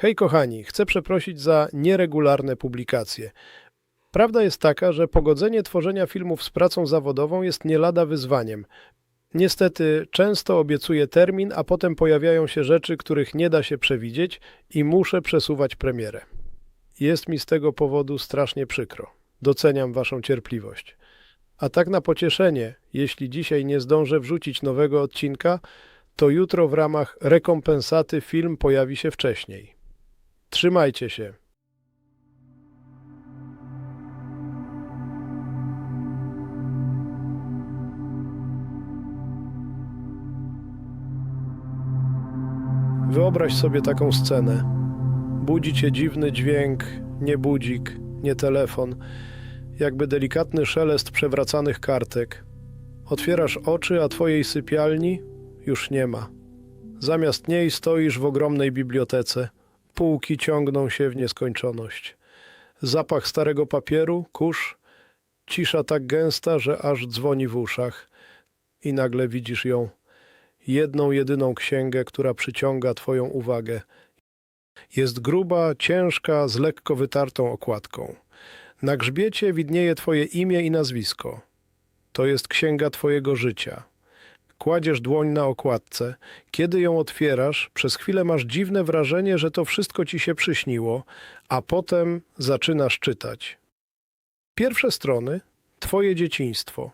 Hej kochani, chcę przeprosić za nieregularne publikacje. Prawda jest taka, że pogodzenie tworzenia filmów z pracą zawodową jest nie lada wyzwaniem. Niestety często obiecuję termin, a potem pojawiają się rzeczy, których nie da się przewidzieć i muszę przesuwać premierę. Jest mi z tego powodu strasznie przykro. Doceniam waszą cierpliwość. A tak na pocieszenie, jeśli dzisiaj nie zdążę wrzucić nowego odcinka, to jutro w ramach rekompensaty film pojawi się wcześniej. Trzymajcie się. Wyobraź sobie taką scenę. Budzi cię dziwny dźwięk, nie budzik, nie telefon, jakby delikatny szelest przewracanych kartek. Otwierasz oczy, a twojej sypialni już nie ma. Zamiast niej stoisz w ogromnej bibliotece. Półki ciągną się w nieskończoność. Zapach starego papieru, kurz, cisza tak gęsta, że aż dzwoni w uszach. I nagle widzisz ją. Jedną, jedyną księgę, która przyciąga twoją uwagę. Jest gruba, ciężka, z lekko wytartą okładką. Na grzbiecie widnieje twoje imię i nazwisko. To jest księga twojego życia. Kładziesz dłoń na okładce. Kiedy ją otwierasz, przez chwilę masz dziwne wrażenie, że to wszystko ci się przyśniło, a potem zaczynasz czytać. Pierwsze strony – twoje dzieciństwo.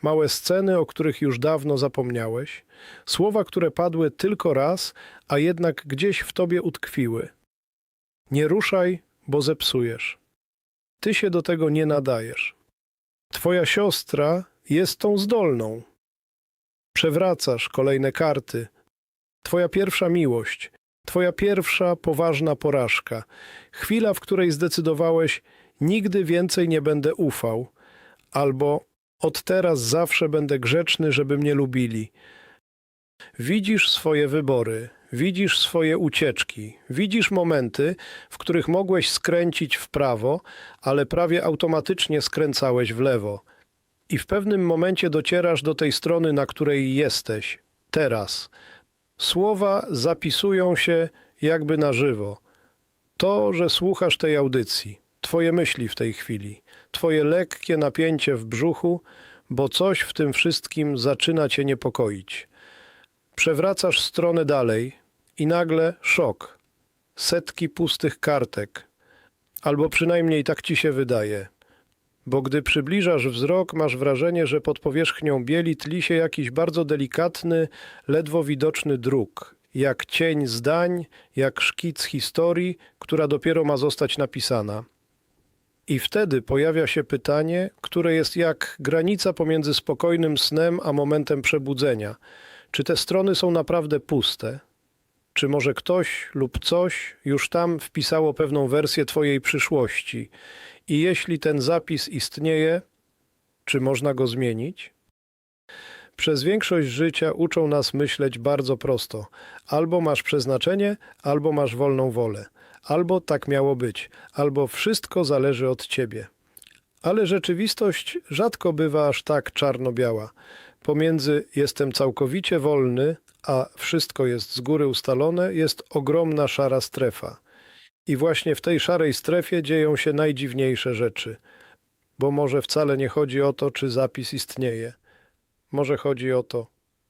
Małe sceny, o których już dawno zapomniałeś. Słowa, które padły tylko raz, a jednak gdzieś w tobie utkwiły. Nie ruszaj, bo zepsujesz. Ty się do tego nie nadajesz. Twoja siostra jest tą zdolną. Przewracasz kolejne karty. Twoja pierwsza miłość, twoja pierwsza poważna porażka. Chwila, w której zdecydowałeś, nigdy więcej nie będę ufał, albo od teraz zawsze będę grzeczny, żeby mnie lubili. Widzisz swoje wybory, widzisz swoje ucieczki, widzisz momenty, w których mogłeś skręcić w prawo, ale prawie automatycznie skręcałeś w lewo. I w pewnym momencie docierasz do tej strony, na której jesteś, teraz. Słowa zapisują się jakby na żywo. To, że słuchasz tej audycji, twoje myśli w tej chwili, twoje lekkie napięcie w brzuchu, bo coś w tym wszystkim zaczyna cię niepokoić. Przewracasz stronę dalej i nagle szok. Setki pustych kartek. Albo przynajmniej tak ci się wydaje. Bo gdy przybliżasz wzrok, masz wrażenie, że pod powierzchnią bieli tli się jakiś bardzo delikatny, ledwo widoczny druk. Jak cień zdań, jak szkic historii, która dopiero ma zostać napisana. I wtedy pojawia się pytanie, które jest jak granica pomiędzy spokojnym snem a momentem przebudzenia. Czy te strony są naprawdę puste? Czy może ktoś lub coś już tam wpisało pewną wersję twojej przyszłości? I jeśli ten zapis istnieje, czy można go zmienić? Przez większość życia uczą nas myśleć bardzo prosto. Albo masz przeznaczenie, albo masz wolną wolę. Albo tak miało być, albo wszystko zależy od ciebie. Ale rzeczywistość rzadko bywa aż tak czarno-biała. Pomiędzy jestem całkowicie wolny, a wszystko jest z góry ustalone, jest ogromna szara strefa. I właśnie w tej szarej strefie dzieją się najdziwniejsze rzeczy. Bo może wcale nie chodzi o to, czy zapis istnieje. Może chodzi o to,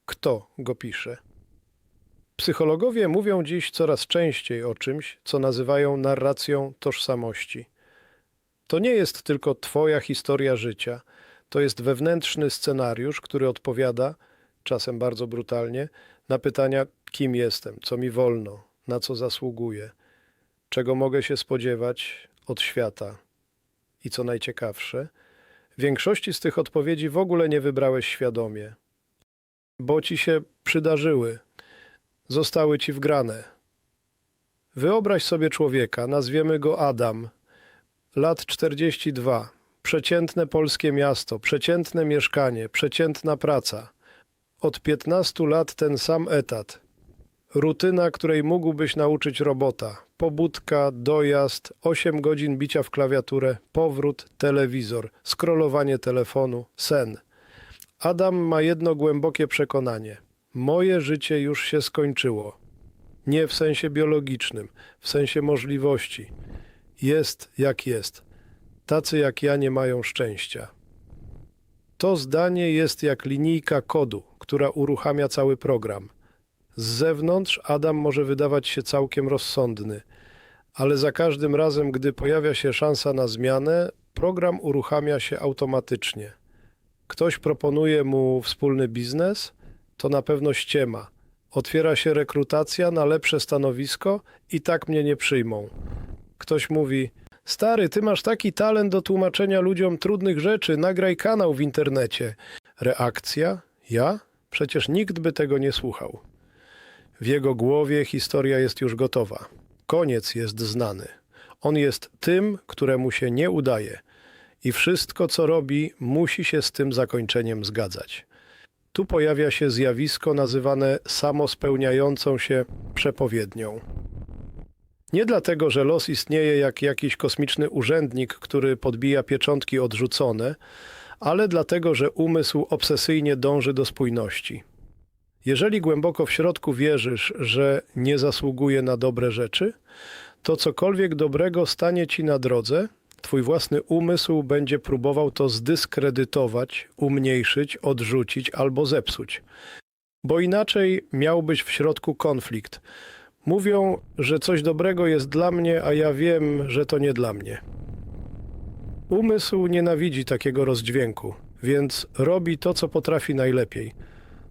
kto go pisze. Psychologowie mówią dziś coraz częściej o czymś, co nazywają narracją tożsamości. To nie jest tylko twoja historia życia. To jest wewnętrzny scenariusz, który odpowiada, czasem bardzo brutalnie, na pytania, kim jestem, co mi wolno, na co zasługuję, czego mogę się spodziewać od świata. I co najciekawsze, większości z tych odpowiedzi w ogóle nie wybrałeś świadomie, bo ci się przydarzyły, zostały ci wgrane. Wyobraź sobie człowieka, nazwiemy go Adam, lat 42, przeciętne polskie miasto, przeciętne mieszkanie, przeciętna praca. Od 15 lat ten sam etat. Rutyna, której mógłbyś nauczyć robota. Pobudka, dojazd, 8 godzin bicia w klawiaturę, powrót, telewizor, scrollowanie telefonu, sen. Adam ma jedno głębokie przekonanie. Moje życie już się skończyło. Nie w sensie biologicznym, w sensie możliwości. Jest jak jest. Tacy jak ja nie mają szczęścia. To zdanie jest jak linijka kodu, która uruchamia cały program. Z zewnątrz Adam może wydawać się całkiem rozsądny, ale za każdym razem, gdy pojawia się szansa na zmianę, program uruchamia się automatycznie. Ktoś proponuje mu wspólny biznes, to na pewno ściema. Otwiera się rekrutacja na lepsze stanowisko i tak mnie nie przyjmą. Ktoś mówi: stary, ty masz taki talent do tłumaczenia ludziom trudnych rzeczy, nagraj kanał w internecie. Reakcja: ja? Przecież nikt by tego nie słuchał. W jego głowie historia jest już gotowa. Koniec jest znany. On jest tym, któremu się nie udaje. I wszystko, co robi, musi się z tym zakończeniem zgadzać. Tu pojawia się zjawisko nazywane samospełniającą się przepowiednią. Nie dlatego, że los istnieje jak jakiś kosmiczny urzędnik, który podbija pieczątki odrzucone, ale dlatego, że umysł obsesyjnie dąży do spójności. Jeżeli głęboko w środku wierzysz, że nie zasługuje na dobre rzeczy, to cokolwiek dobrego stanie ci na drodze, twój własny umysł będzie próbował to zdyskredytować, umniejszyć, odrzucić albo zepsuć. Bo inaczej miałbyś w środku konflikt. Mówią, że coś dobrego jest dla mnie, a ja wiem, że to nie dla mnie. Umysł nienawidzi takiego rozdźwięku, więc robi to, co potrafi najlepiej.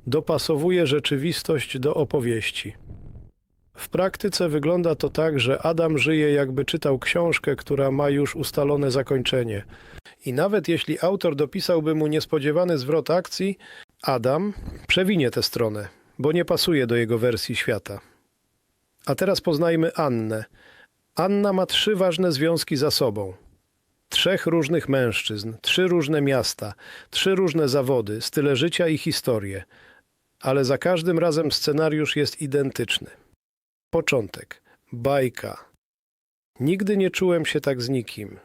Dopasowuje rzeczywistość do opowieści. W praktyce wygląda to tak, że Adam żyje, jakby czytał książkę, która ma już ustalone zakończenie. I nawet jeśli autor dopisałby mu niespodziewany zwrot akcji, Adam przewinie tę stronę, bo nie pasuje do jego wersji świata. A teraz poznajmy Annę. Anna ma 3 ważne związki za sobą. 3 różnych mężczyzn, 3 różne miasta, 3 różne zawody, style życia i historie. Ale za każdym razem scenariusz jest identyczny. Początek. Bajka. Nigdy nie czułem się tak z nikim.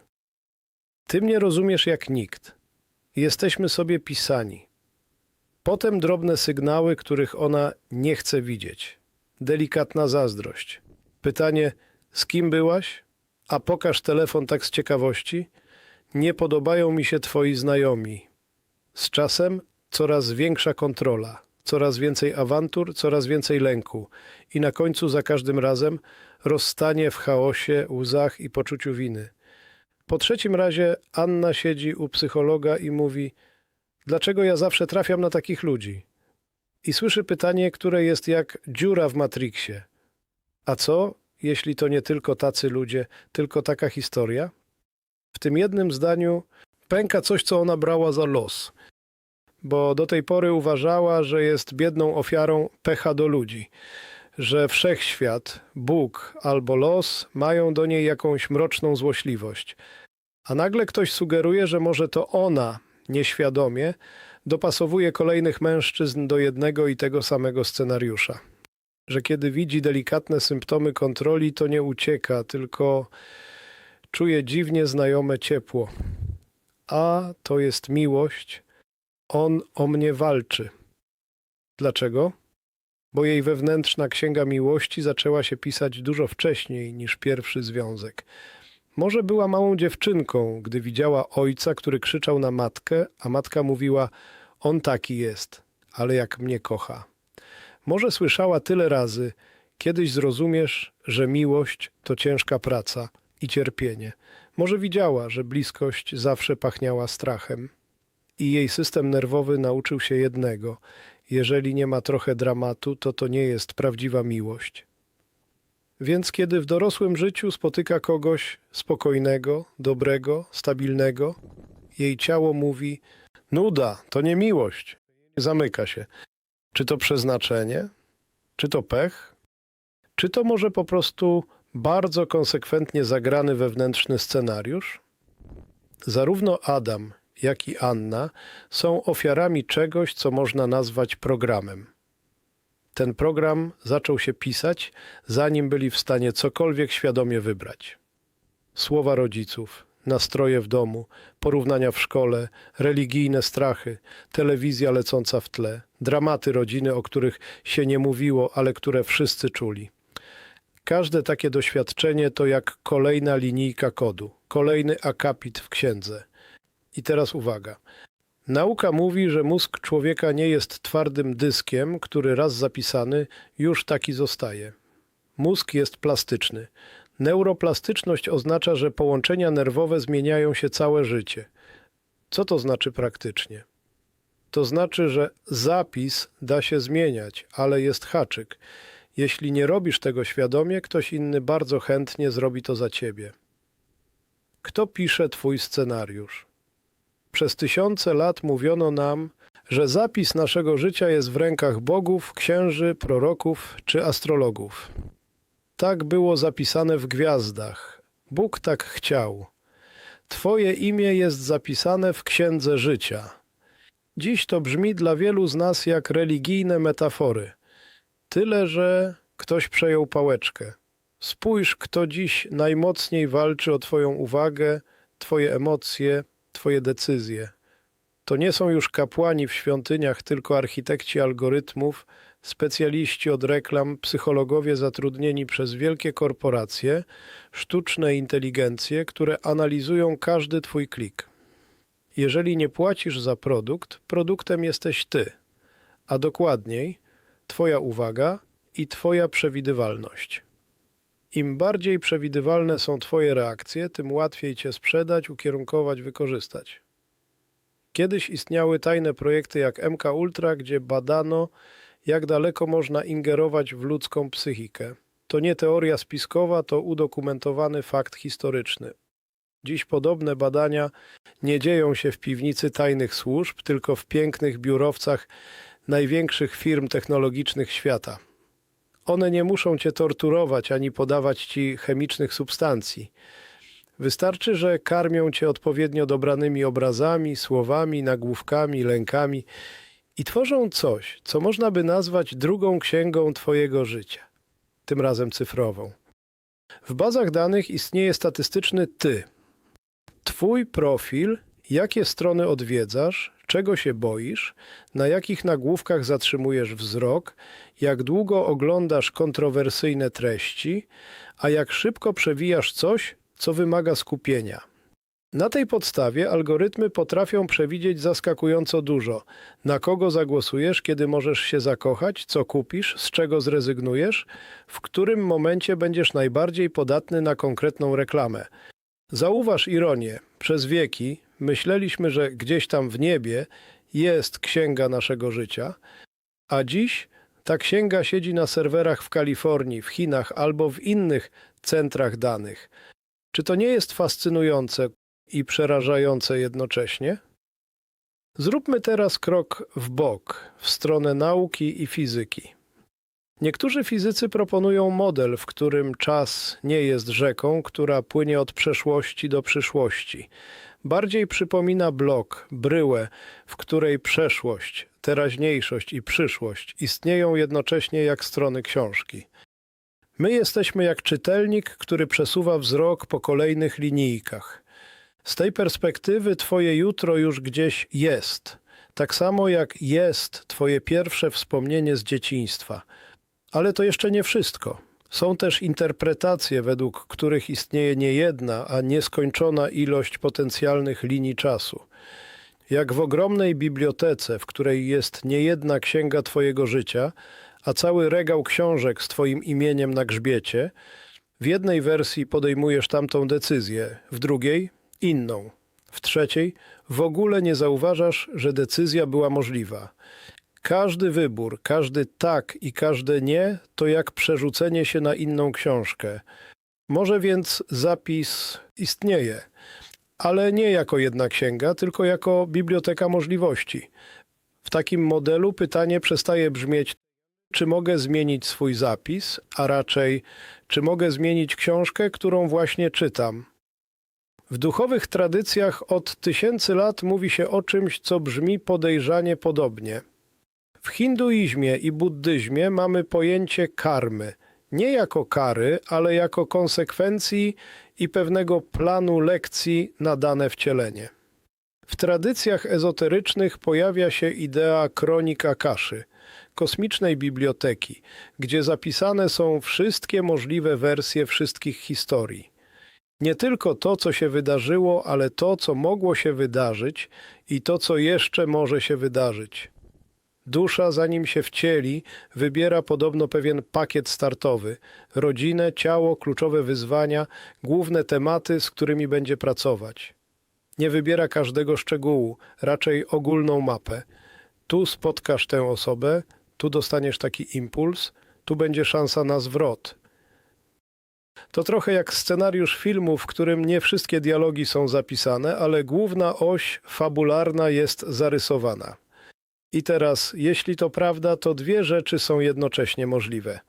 Ty mnie rozumiesz jak nikt. Jesteśmy sobie pisani. Potem drobne sygnały, których ona nie chce widzieć. Delikatna zazdrość. Pytanie: z kim byłaś? A pokaż telefon tak z ciekawości. Nie podobają mi się twoi znajomi. Z czasem coraz większa kontrola. Coraz więcej awantur, coraz więcej lęku. I na końcu za każdym razem rozstanie w chaosie, łzach i poczuciu winy. Po 3. razie Anna siedzi u psychologa i mówi: dlaczego ja zawsze trafiam na takich ludzi? I słyszy pytanie, które jest jak dziura w Matrixie. A co, jeśli to nie tylko tacy ludzie, tylko taka historia? W tym jednym zdaniu pęka coś, co ona brała za los. Bo do tej pory uważała, że jest biedną ofiarą pecha do ludzi, że wszechświat, Bóg albo los mają do niej jakąś mroczną złośliwość. A nagle ktoś sugeruje, że może to ona, nieświadomie, dopasowuje kolejnych mężczyzn do jednego i tego samego scenariusza. Że kiedy widzi delikatne symptomy kontroli, to nie ucieka, tylko czuje dziwnie znajome ciepło. A to jest miłość. On o mnie walczy. Dlaczego? Bo jej wewnętrzna księga miłości zaczęła się pisać dużo wcześniej niż pierwszy związek. Może była małą dziewczynką, gdy widziała ojca, który krzyczał na matkę, a matka mówiła: on taki jest, ale jak mnie kocha. Może słyszała tyle razy: kiedyś zrozumiesz, że miłość to ciężka praca i cierpienie. Może widziała, że bliskość zawsze pachniała strachem. I jej system nerwowy nauczył się jednego: jeżeli nie ma trochę dramatu, to nie jest prawdziwa miłość. Więc kiedy w dorosłym życiu spotyka kogoś spokojnego, dobrego, stabilnego, jej ciało mówi: nuda, to nie miłość. Zamyka się. Czy to przeznaczenie? Czy to pech? Czy to może po prostu bardzo konsekwentnie zagrany wewnętrzny scenariusz? Zarówno Adam, jak i Anna są ofiarami czegoś, co można nazwać programem. Ten program zaczął się pisać, zanim byli w stanie cokolwiek świadomie wybrać. Słowa rodziców, nastroje w domu, porównania w szkole, religijne strachy, telewizja lecąca w tle, dramaty rodziny, o których się nie mówiło, ale które wszyscy czuli. Każde takie doświadczenie to jak kolejna linijka kodu, kolejny akapit w księdze. I teraz uwaga. Nauka mówi, że mózg człowieka nie jest twardym dyskiem, który raz zapisany, już taki zostaje. Mózg jest plastyczny. Neuroplastyczność oznacza, że połączenia nerwowe zmieniają się całe życie. Co to znaczy praktycznie? To znaczy, że zapis da się zmieniać, ale jest haczyk. Jeśli nie robisz tego świadomie, ktoś inny bardzo chętnie zrobi to za ciebie. Kto pisze twój scenariusz? Przez tysiące lat mówiono nam, że zapis naszego życia jest w rękach bogów, księży, proroków czy astrologów. Tak było zapisane w gwiazdach. Bóg tak chciał. Twoje imię jest zapisane w księdze życia. Dziś to brzmi dla wielu z nas jak religijne metafory. Tyle, że ktoś przejął pałeczkę. Spójrz, kto dziś najmocniej walczy o twoją uwagę, twoje emocje, twoje decyzje. To nie są już kapłani w świątyniach, tylko architekci algorytmów, specjaliści od reklam, psychologowie zatrudnieni przez wielkie korporacje, sztuczne inteligencje, które analizują każdy twój klik. Jeżeli nie płacisz za produkt, produktem jesteś ty, a dokładniej twoja uwaga i twoja przewidywalność. Im bardziej przewidywalne są twoje reakcje, tym łatwiej cię sprzedać, ukierunkować, wykorzystać. Kiedyś istniały tajne projekty jak MK Ultra, gdzie badano, jak daleko można ingerować w ludzką psychikę. To nie teoria spiskowa, to udokumentowany fakt historyczny. Dziś podobne badania nie dzieją się w piwnicy tajnych służb, tylko w pięknych biurowcach największych firm technologicznych świata. One nie muszą cię torturować ani podawać ci chemicznych substancji. Wystarczy, że karmią cię odpowiednio dobranymi obrazami, słowami, nagłówkami, lękami i tworzą coś, co można by nazwać drugą księgą twojego życia, tym razem cyfrową. W bazach danych istnieje statystyczny ty. Twój profil, jakie strony odwiedzasz, czego się boisz, na jakich nagłówkach zatrzymujesz wzrok, jak długo oglądasz kontrowersyjne treści, a jak szybko przewijasz coś, co wymaga skupienia. Na tej podstawie algorytmy potrafią przewidzieć zaskakująco dużo. Na kogo zagłosujesz, kiedy możesz się zakochać, co kupisz, z czego zrezygnujesz, w którym momencie będziesz najbardziej podatny na konkretną reklamę. Zauważ ironię. Przez wieki myśleliśmy, że gdzieś tam w niebie jest księga naszego życia, a dziś ta księga siedzi na serwerach w Kalifornii, w Chinach albo w innych centrach danych. Czy to nie jest fascynujące i przerażające jednocześnie? Zróbmy teraz krok w bok, w stronę nauki i fizyki. Niektórzy fizycy proponują model, w którym czas nie jest rzeką, która płynie od przeszłości do przyszłości. Bardziej przypomina blok, bryłę, w której przeszłość, teraźniejszość i przyszłość istnieją jednocześnie jak strony książki. My jesteśmy jak czytelnik, który przesuwa wzrok po kolejnych linijkach. Z tej perspektywy twoje jutro już gdzieś jest, tak samo jak jest twoje pierwsze wspomnienie z dzieciństwa. Ale to jeszcze nie wszystko. Są też interpretacje, według których istnieje nie jedna, a nieskończona ilość potencjalnych linii czasu. Jak w ogromnej bibliotece, w której jest nie jedna księga twojego życia, a cały regał książek z twoim imieniem na grzbiecie, w jednej wersji podejmujesz tamtą decyzję, w drugiej inną, w trzeciej w ogóle nie zauważasz, że decyzja była możliwa. Każdy wybór, każdy tak i każde nie to jak przerzucenie się na inną książkę. Może więc zapis istnieje, ale nie jako jedna księga, tylko jako biblioteka możliwości. W takim modelu pytanie przestaje brzmieć, czy mogę zmienić swój zapis, a raczej, czy mogę zmienić książkę, którą właśnie czytam. W duchowych tradycjach od tysięcy lat mówi się o czymś, co brzmi podejrzanie podobnie. W hinduizmie i buddyzmie mamy pojęcie karmy, nie jako kary, ale jako konsekwencji i pewnego planu lekcji na dane wcielenie. W tradycjach ezoterycznych pojawia się idea kronik Akaszy. kosmicznej biblioteki, gdzie zapisane są wszystkie możliwe wersje wszystkich historii. Nie tylko to, co się wydarzyło, ale to, co mogło się wydarzyć i to, co jeszcze może się wydarzyć. Dusza, zanim się wcieli, wybiera podobno pewien pakiet startowy: rodzinę, ciało, kluczowe wyzwania, główne tematy, z którymi będzie pracować. Nie wybiera każdego szczegółu, raczej ogólną mapę. Tu spotkasz tę osobę, tu dostaniesz taki impuls, tu będzie szansa na zwrot. To trochę jak scenariusz filmu, w którym nie wszystkie dialogi są zapisane, ale główna oś fabularna jest zarysowana. I teraz, jeśli to prawda, to dwie rzeczy są jednocześnie możliwe.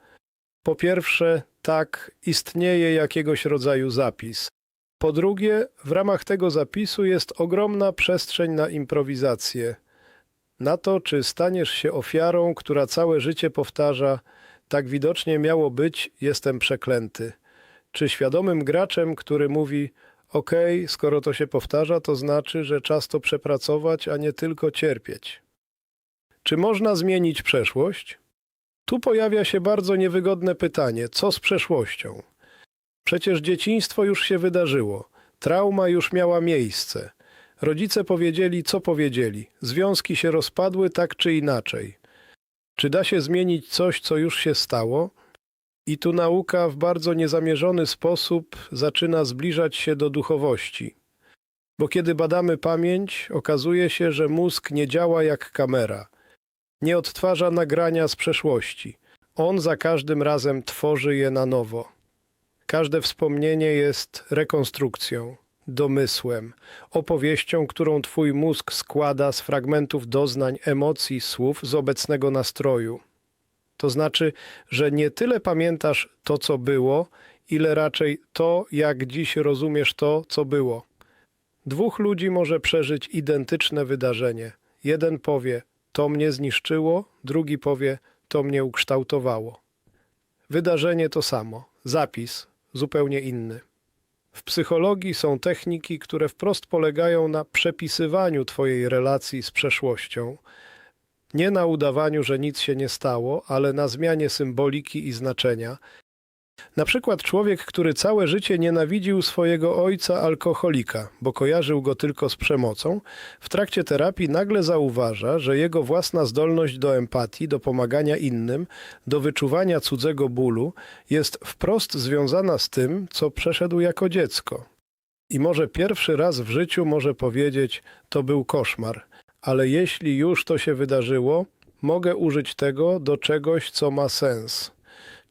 Po pierwsze, tak, istnieje jakiegoś rodzaju zapis. Po drugie, w ramach tego zapisu jest ogromna przestrzeń na improwizację. Na to, czy staniesz się ofiarą, która całe życie powtarza: tak widocznie miało być, jestem przeklęty. Czy świadomym graczem, który mówi: okej, skoro to się powtarza, to znaczy, że czas to przepracować, a nie tylko cierpieć. Czy można zmienić przeszłość? Tu pojawia się bardzo niewygodne pytanie: co z przeszłością? Przecież dzieciństwo już się wydarzyło, trauma już miała miejsce. Rodzice powiedzieli, co powiedzieli, związki się rozpadły tak czy inaczej. Czy da się zmienić coś, co już się stało? I tu nauka w bardzo niezamierzony sposób zaczyna zbliżać się do duchowości. Bo kiedy badamy pamięć, okazuje się, że mózg nie działa jak kamera. Nie odtwarza nagrania z przeszłości. On za każdym razem tworzy je na nowo. Każde wspomnienie jest rekonstrukcją, domysłem, opowieścią, którą twój mózg składa z fragmentów doznań, emocji, słów, z obecnego nastroju. To znaczy, że nie tyle pamiętasz to, co było, ile raczej to, jak dziś rozumiesz to, co było. Dwóch ludzi może przeżyć identyczne wydarzenie. Jeden powie: to mnie zniszczyło, drugi powie: to mnie ukształtowało. Wydarzenie to samo, zapis zupełnie inny. W psychologii są techniki, które wprost polegają na przepisywaniu twojej relacji z przeszłością. Nie na udawaniu, że nic się nie stało, ale na zmianie symboliki i znaczenia. Na przykład człowiek, który całe życie nienawidził swojego ojca alkoholika, bo kojarzył go tylko z przemocą, w trakcie terapii nagle zauważa, że jego własna zdolność do empatii, do pomagania innym, do wyczuwania cudzego bólu jest wprost związana z tym, co przeszedł jako dziecko. I może pierwszy raz w życiu może powiedzieć: to był koszmar, ale jeśli już to się wydarzyło, mogę użyć tego do czegoś, co ma sens.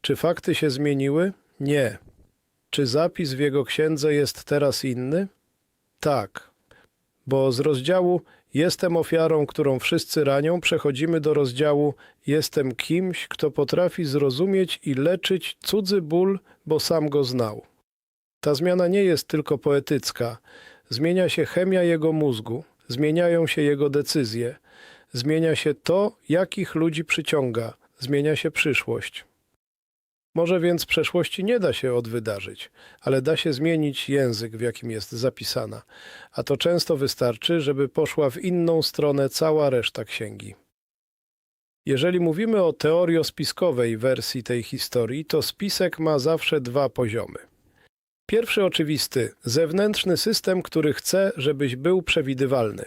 Czy fakty się zmieniły? Nie. Czy zapis w jego księdze jest teraz inny? Tak. Bo z rozdziału jestem ofiarą, którą wszyscy ranią, przechodzimy do rozdziału jestem kimś, kto potrafi zrozumieć i leczyć cudzy ból, bo sam go znał. Ta zmiana nie jest tylko poetycka. Zmienia się chemia jego mózgu, zmieniają się jego decyzje, zmienia się to, jakich ludzi przyciąga, zmienia się przyszłość. Może więc przeszłości nie da się odwydarzyć, ale da się zmienić język, w jakim jest zapisana, a to często wystarczy, żeby poszła w inną stronę cała reszta księgi. Jeżeli mówimy o teoriospiskowej wersji tej historii, to spisek ma zawsze dwa poziomy. Pierwszy oczywisty, zewnętrzny system, który chce, żebyś był przewidywalny.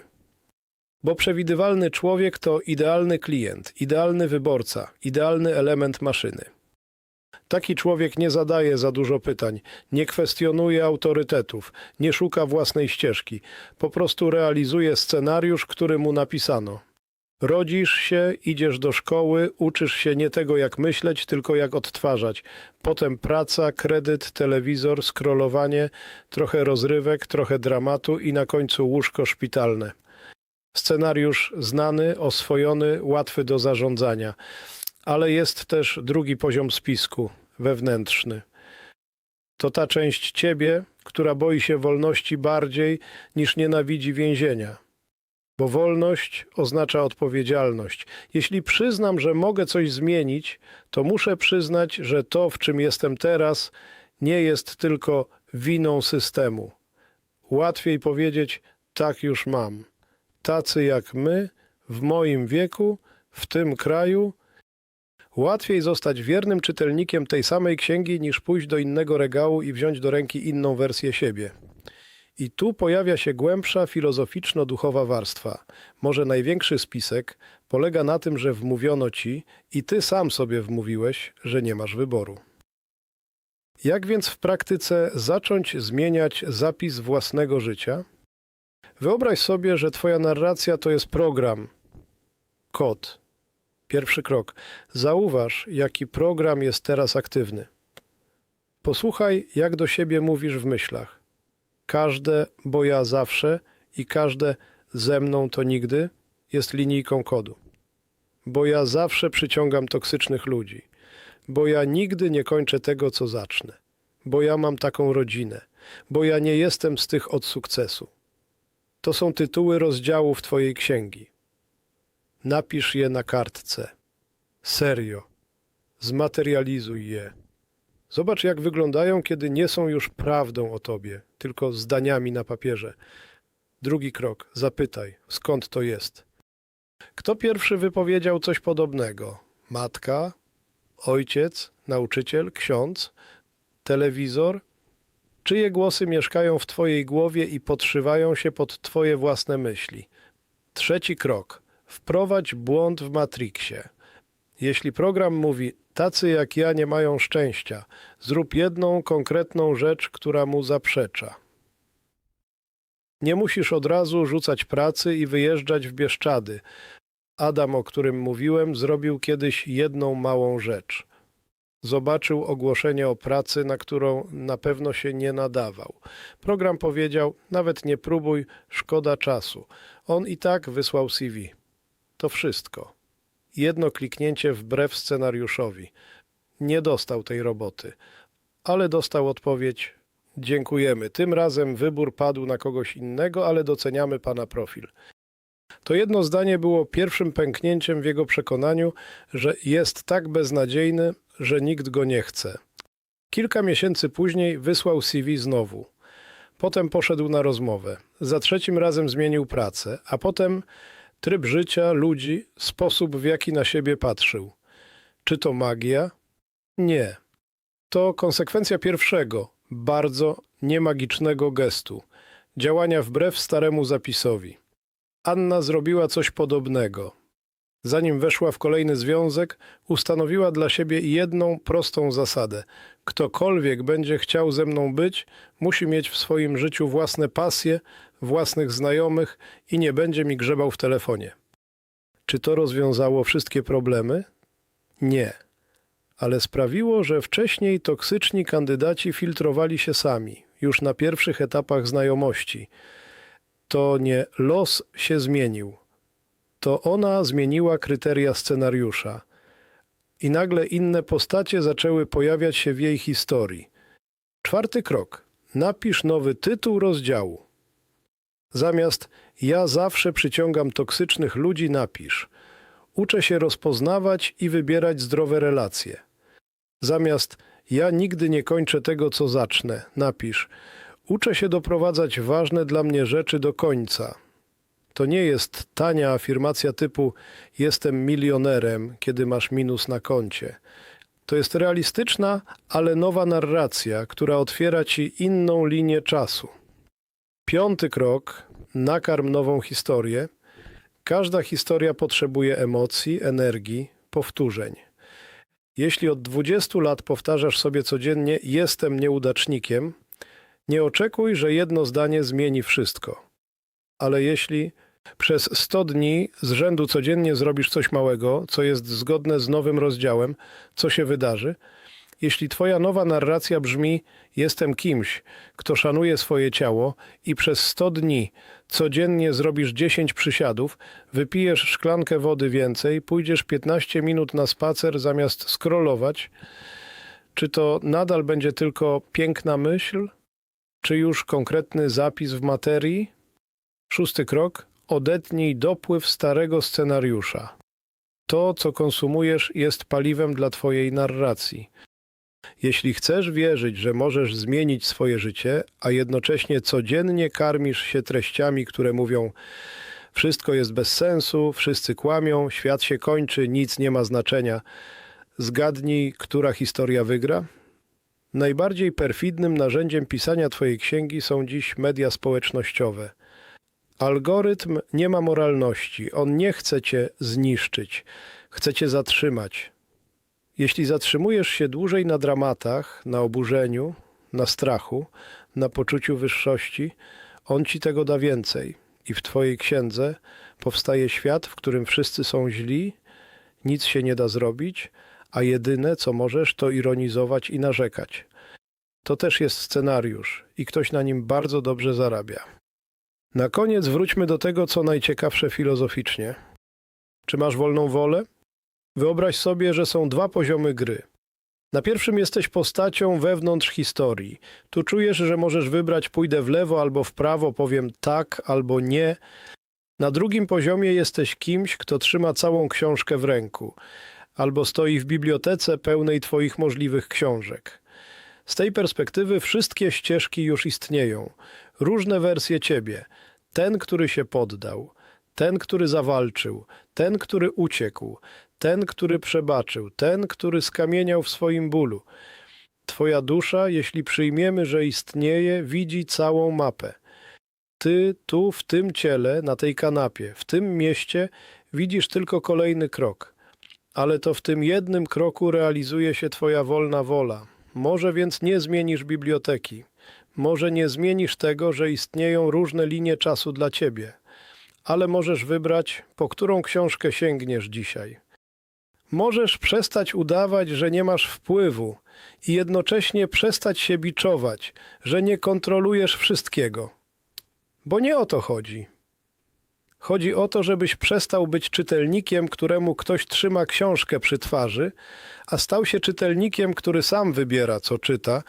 Bo przewidywalny człowiek to idealny klient, idealny wyborca, idealny element maszyny. Taki człowiek nie zadaje za dużo pytań, nie kwestionuje autorytetów, nie szuka własnej ścieżki, po prostu realizuje scenariusz, który mu napisano. Rodzisz się, idziesz do szkoły, uczysz się nie tego, jak myśleć, tylko jak odtwarzać. Potem praca, kredyt, telewizor, scrollowanie, trochę rozrywek, trochę dramatu i na końcu łóżko szpitalne. Scenariusz znany, oswojony, łatwy do zarządzania. Ale jest też drugi poziom spisku, wewnętrzny. To ta część ciebie, która boi się wolności bardziej niż nienawidzi więzienia. Bo wolność oznacza odpowiedzialność. Jeśli przyznam, że mogę coś zmienić, to muszę przyznać, że to, w czym jestem teraz, nie jest tylko winą systemu. Łatwiej powiedzieć: tak już mam. Tacy jak my, w moim wieku, w tym kraju, Łatwiej zostać wiernym czytelnikiem tej samej księgi, niż pójść do innego regału i wziąć do ręki inną wersję siebie. I tu pojawia się głębsza filozoficzno-duchowa warstwa. Może największy spisek polega na tym, że wmówiono ci i ty sam sobie wmówiłeś, że nie masz wyboru. Jak więc w praktyce zacząć zmieniać zapis własnego życia? Wyobraź sobie, że twoja narracja to jest program, kod. Pierwszy krok. Zauważ, jaki program jest teraz aktywny. Posłuchaj, jak do siebie mówisz w myślach. Każde, bo ja zawsze i każde ze mną to nigdy jest linijką kodu. Bo ja zawsze przyciągam toksycznych ludzi. Bo ja nigdy nie kończę tego, co zacznę. Bo ja mam taką rodzinę. Bo ja nie jestem z tych od sukcesu. To są tytuły rozdziałów twojej księgi. Napisz je na kartce. Serio. Zmaterializuj je. Zobacz, jak wyglądają, kiedy nie są już prawdą o tobie, tylko zdaniami na papierze. Drugi krok. Zapytaj, skąd to jest. Kto pierwszy wypowiedział coś podobnego? Matka, ojciec, nauczyciel, ksiądz, telewizor? Czyje głosy mieszkają w twojej głowie i podszywają się pod twoje własne myśli? Trzeci krok. Wprowadź błąd w Matrixie. Jeśli program mówi, tacy jak ja nie mają szczęścia, zrób jedną konkretną rzecz, która mu zaprzecza. Nie musisz od razu rzucać pracy i wyjeżdżać w Bieszczady. Adam, o którym mówiłem, zrobił kiedyś jedną małą rzecz. Zobaczył ogłoszenie o pracy, na którą na pewno się nie nadawał. Program powiedział, nawet nie próbuj, szkoda czasu. On i tak wysłał CV. To wszystko. Jedno kliknięcie wbrew scenariuszowi. Nie dostał tej roboty, ale dostał odpowiedź: dziękujemy, tym razem wybór padł na kogoś innego, ale doceniamy pana profil. To jedno zdanie było pierwszym pęknięciem w jego przekonaniu, że jest tak beznadziejny, że nikt go nie chce. Kilka miesięcy później wysłał CV znowu. Potem poszedł na rozmowę. Za trzecim razem zmienił pracę, a potem tryb życia, ludzi, sposób, w jaki na siebie patrzył. Czy to magia? Nie. To konsekwencja pierwszego, bardzo niemagicznego gestu. Działania wbrew staremu zapisowi. Anna zrobiła coś podobnego. Zanim weszła w kolejny związek, ustanowiła dla siebie jedną prostą zasadę. Ktokolwiek będzie chciał ze mną być, musi mieć w swoim życiu własne pasje, własnych znajomych i nie będzie mi grzebał w telefonie. Czy to rozwiązało wszystkie problemy? Nie. Ale sprawiło, że wcześniej toksyczni kandydaci filtrowali się sami, już na pierwszych etapach znajomości. To nie los się zmienił. To ona zmieniła kryteria scenariusza. I nagle inne postacie zaczęły pojawiać się w jej historii. Czwarty krok. Napisz nowy tytuł rozdziału. Zamiast ja zawsze przyciągam toksycznych ludzi, napisz: uczę się rozpoznawać i wybierać zdrowe relacje. Zamiast ja nigdy nie kończę tego, co zacznę, napisz: uczę się doprowadzać ważne dla mnie rzeczy do końca. To nie jest tania afirmacja typu jestem milionerem, kiedy masz minus na koncie. To jest realistyczna, ale nowa narracja, która otwiera ci inną linię czasu. Piąty krok. Nakarm nową historię. Każda historia potrzebuje emocji, energii, powtórzeń. Jeśli od 20 lat powtarzasz sobie codziennie jestem nieudacznikiem, nie oczekuj, że jedno zdanie zmieni wszystko. Ale jeśli przez 100 dni z rzędu codziennie zrobisz coś małego, co jest zgodne z nowym rozdziałem, co się wydarzy? Jeśli twoja nowa narracja brzmi jestem kimś, kto szanuje swoje ciało i przez 100 dni codziennie zrobisz 10 przysiadów, wypijesz szklankę wody więcej, pójdziesz 15 minut na spacer zamiast scrollować, czy to nadal będzie tylko piękna myśl, czy już konkretny zapis w materii? Szósty krok. Odetnij dopływ starego scenariusza. To, co konsumujesz, jest paliwem dla twojej narracji. Jeśli chcesz wierzyć, że możesz zmienić swoje życie, a jednocześnie codziennie karmisz się treściami, które mówią wszystko jest bez sensu, wszyscy kłamią, świat się kończy, nic nie ma znaczenia, Zgadnij, która historia wygra? Najbardziej perfidnym narzędziem pisania twojej księgi są dziś media społecznościowe. Algorytm nie ma moralności, on nie chce cię zniszczyć, chce cię zatrzymać. Jeśli zatrzymujesz się dłużej na dramatach, na oburzeniu, na strachu, na poczuciu wyższości, on ci tego da więcej. I w twojej księdze powstaje świat, w którym wszyscy są źli, nic się nie da zrobić, a jedyne, co możesz, to ironizować i narzekać. To też jest scenariusz i ktoś na nim bardzo dobrze zarabia. Na koniec wróćmy do tego, co najciekawsze filozoficznie. Czy masz wolną wolę? Wyobraź sobie, że są dwa poziomy gry. Na pierwszym jesteś postacią wewnątrz historii. Tu czujesz, że możesz wybrać pójdę w lewo albo w prawo, powiem tak albo nie. Na drugim poziomie jesteś kimś, kto trzyma całą książkę w ręku, albo stoi w bibliotece pełnej twoich możliwych książek. Z tej perspektywy wszystkie ścieżki już istnieją. Różne wersje ciebie. Ten, który się poddał. Ten, który zawalczył. Ten, który uciekł. Ten, który przebaczył. Ten, który skamieniał w swoim bólu. Twoja dusza, jeśli przyjmiemy, że istnieje, widzi całą mapę. Ty tu, w tym ciele, na tej kanapie, w tym mieście widzisz tylko kolejny krok. Ale to w tym jednym kroku realizuje się twoja wolna wola. Może więc nie zmienisz biblioteki. Może nie zmienisz tego, że istnieją różne linie czasu dla ciebie. Ale możesz wybrać, po którą książkę sięgniesz dzisiaj. Możesz przestać udawać, że nie masz wpływu i jednocześnie przestać się biczować, że nie kontrolujesz wszystkiego. Bo nie o to chodzi. Chodzi o to, żebyś przestał być czytelnikiem, któremu ktoś trzyma książkę przy twarzy, a stał się czytelnikiem, który sam wybiera, co czyta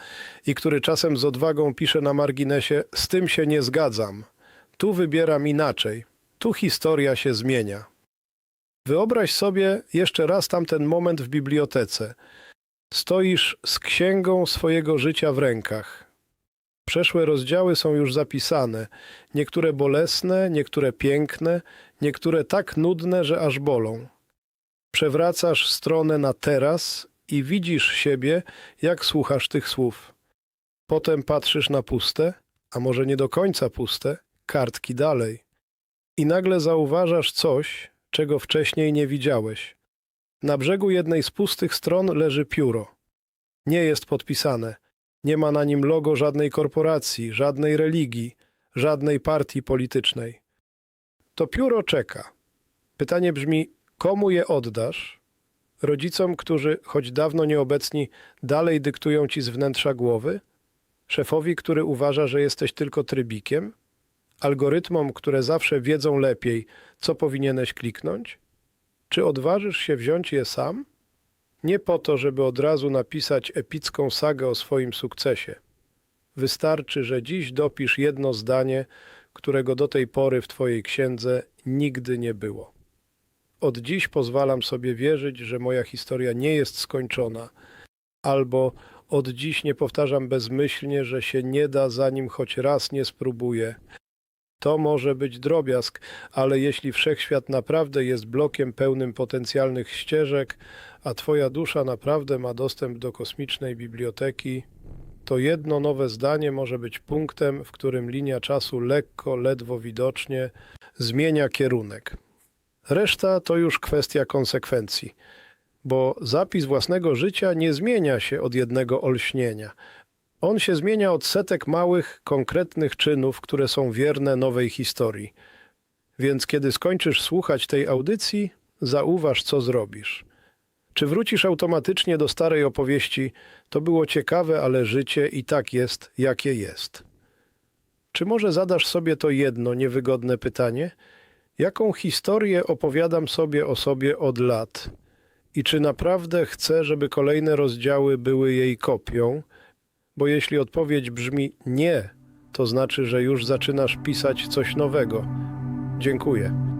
i który czasem z odwagą pisze na marginesie: z tym się nie zgadzam. Tu wybieram inaczej. Tu historia się zmienia. Wyobraź sobie jeszcze raz tamten moment w bibliotece. Stoisz z księgą swojego życia w rękach. Przeszłe rozdziały są już zapisane, niektóre bolesne, niektóre piękne, niektóre tak nudne, że aż bolą. Przewracasz stronę na teraz i widzisz siebie, jak słuchasz tych słów. Potem patrzysz na puste, a może nie do końca puste, kartki dalej. I nagle zauważasz coś, czego wcześniej nie widziałeś. Na brzegu jednej z pustych stron leży pióro. Nie jest podpisane. Nie ma na nim logo żadnej korporacji, żadnej religii, żadnej partii politycznej. To pióro czeka. Pytanie brzmi, komu je oddasz? Rodzicom, którzy, choć dawno nieobecni, dalej dyktują ci z wnętrza głowy? Szefowi, który uważa, że jesteś tylko trybikiem? Algorytmom, które zawsze wiedzą lepiej, co powinieneś kliknąć? Czy odważysz się wziąć je sam? Nie po to, żeby od razu napisać epicką sagę o swoim sukcesie. Wystarczy, że dziś dopisz jedno zdanie, którego do tej pory w twojej księdze nigdy nie było. Od dziś pozwalam sobie wierzyć, że moja historia nie jest skończona, albo od dziś nie powtarzam bezmyślnie, że się nie da, zanim choć raz nie spróbuję. To może być drobiazg, ale jeśli wszechświat naprawdę jest blokiem pełnym potencjalnych ścieżek, a twoja dusza naprawdę ma dostęp do kosmicznej biblioteki, to jedno nowe zdanie może być punktem, w którym linia czasu lekko, ledwo widocznie zmienia kierunek. Reszta to już kwestia konsekwencji, bo zapis własnego życia nie zmienia się od jednego olśnienia. On się zmienia od setek małych, konkretnych czynów, które są wierne nowej historii. Więc kiedy skończysz słuchać tej audycji, zauważ, co zrobisz. Czy wrócisz automatycznie do starej opowieści: to było ciekawe, ale życie i tak jest, jakie jest? Czy może zadasz sobie to jedno niewygodne pytanie? Jaką historię opowiadam sobie o sobie od lat? I czy naprawdę chcę, żeby kolejne rozdziały były jej kopią? Bo jeśli odpowiedź brzmi nie, to znaczy, że już zaczynasz pisać coś nowego. Dziękuję.